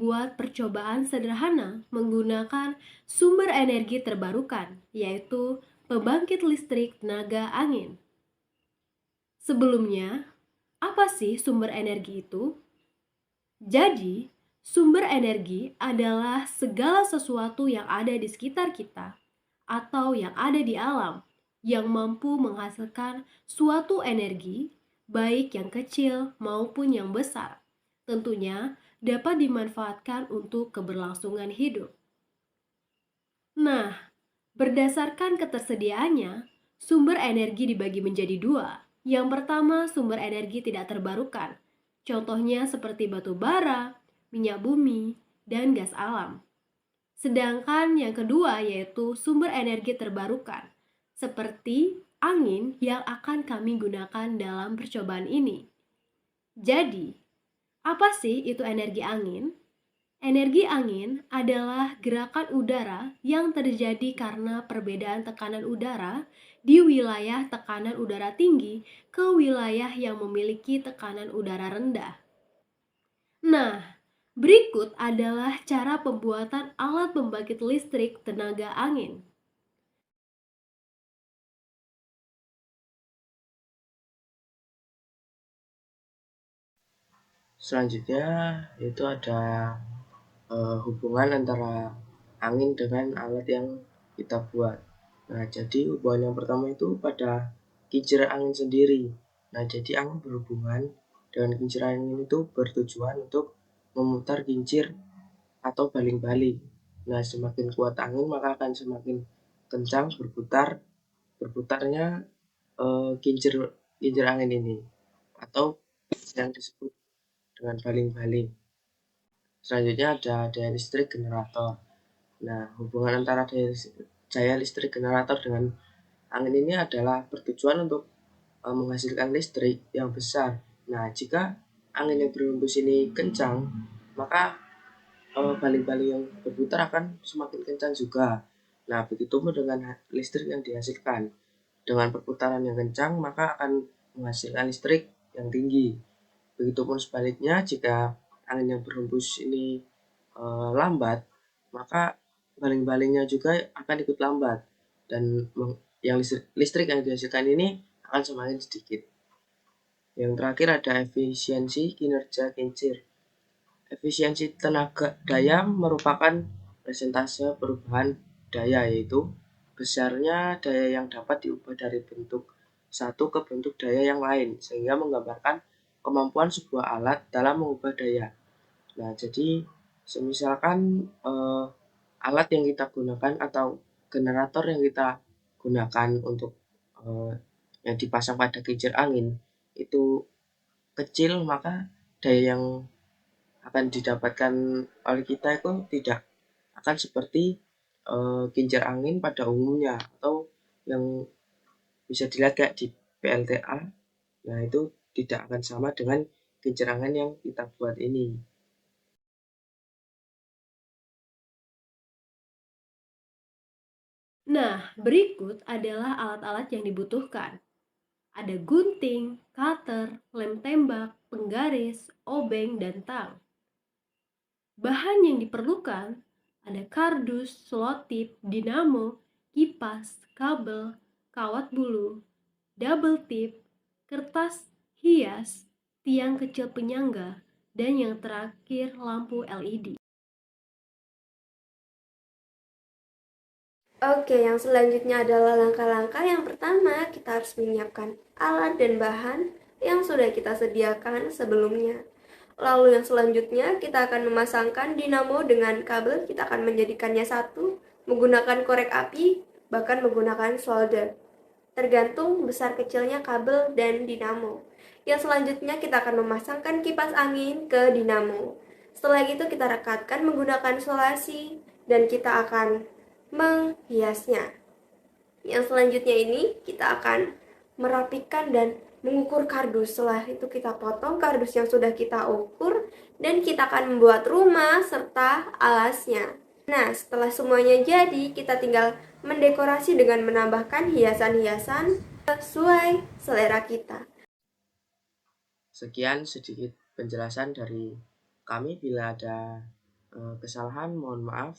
membuat percobaan sederhana menggunakan sumber energi terbarukan, yaitu pembangkit listrik tenaga angin. Sebelumnya, apa sih sumber energi itu? Jadi, sumber energi adalah segala sesuatu yang ada di sekitar kita atau yang ada di alam yang mampu menghasilkan suatu energi, baik yang kecil maupun yang besar. Tentunya dapat dimanfaatkan untuk keberlangsungan hidup. Nah, berdasarkan ketersediaannya, sumber energi dibagi menjadi dua. Yang pertama, sumber energi tidak terbarukan. Contohnya seperti batu bara, minyak bumi, dan gas alam. Sedangkan yang kedua yaitu sumber energi terbarukan, seperti angin yang akan kami gunakan dalam percobaan ini. Jadi, apa sih itu energi angin? Energi angin adalah gerakan udara yang terjadi karena perbedaan tekanan udara di wilayah tekanan udara tinggi ke wilayah yang memiliki tekanan udara rendah. Nah, berikut adalah cara pembuatan alat pembangkit listrik tenaga angin. Selanjutnya itu ada hubungan antara angin dengan alat yang kita buat. Nah, jadi hubungan yang pertama itu pada kincir angin sendiri. Nah, jadi angin berhubungan dengan kincir angin itu bertujuan untuk memutar kincir atau baling-baling. Nah, semakin kuat angin maka akan semakin kencang berputarnya kincir kincir angin ini atau yang disebut dengan baling-baling. Selanjutnya ada daya listrik generator. Nah, hubungan antara daya listrik generator dengan angin ini adalah bertujuan untuk menghasilkan listrik yang besar. Nah, jika angin yang berhembus ini kencang, maka baling-baling yang berputar akan semakin kencang juga. Nah, begitu pun dengan listrik yang dihasilkan. Dengan perputaran yang kencang, maka akan menghasilkan listrik yang tinggi. Begitupun sebaliknya, jika angin yang berhembus ini lambat, maka baling-balingnya juga akan ikut lambat dan yang listrik yang dihasilkan ini akan semakin sedikit. Yang terakhir ada efisiensi kinerja kincir. Efisiensi tenaga daya merupakan persentase perubahan daya, yaitu besarnya daya yang dapat diubah dari bentuk satu ke bentuk daya yang lain, sehingga menggambarkan kemampuan sebuah alat dalam mengubah daya. Nah, jadi semisalkan alat yang kita gunakan atau generator yang kita gunakan untuk yang dipasang pada kincir angin itu kecil, maka daya yang akan didapatkan oleh kita itu tidak akan seperti kincir angin pada umumnya atau yang bisa dilihat kayak di PLTA. Nah, itu tidak akan sama dengan kincir angin yang kita buat ini. Nah, berikut adalah alat-alat yang dibutuhkan. Ada gunting, cutter, lem tembak, penggaris, obeng, dan tang. Bahan yang diperlukan ada kardus, selotip, dinamo, kipas, kabel, kawat bulu, double tip, kertas hias, tiang kecil penyangga, dan yang terakhir lampu LED. Oke, yang selanjutnya adalah langkah-langkah. Yang pertama, kita harus menyiapkan alat dan bahan yang sudah kita sediakan sebelumnya. Lalu yang selanjutnya, kita akan memasangkan dinamo dengan kabel. Kita akan menjadikannya satu, menggunakan korek api, bahkan menggunakan solder. Tergantung besar kecilnya kabel dan dinamo. Yang selanjutnya, kita akan memasangkan kipas angin ke dinamo. Setelah itu kita rekatkan menggunakan solasi dan kita akan menghiasnya. Yang selanjutnya ini kita akan merapikan dan mengukur kardus. Setelah itu kita potong kardus yang sudah kita ukur dan kita akan membuat rumah serta alasnya. Nah, setelah semuanya jadi, kita tinggal mendekorasi dengan menambahkan hiasan-hiasan sesuai selera kita. Sekian sedikit penjelasan dari kami. Bila ada kesalahan, mohon maaf.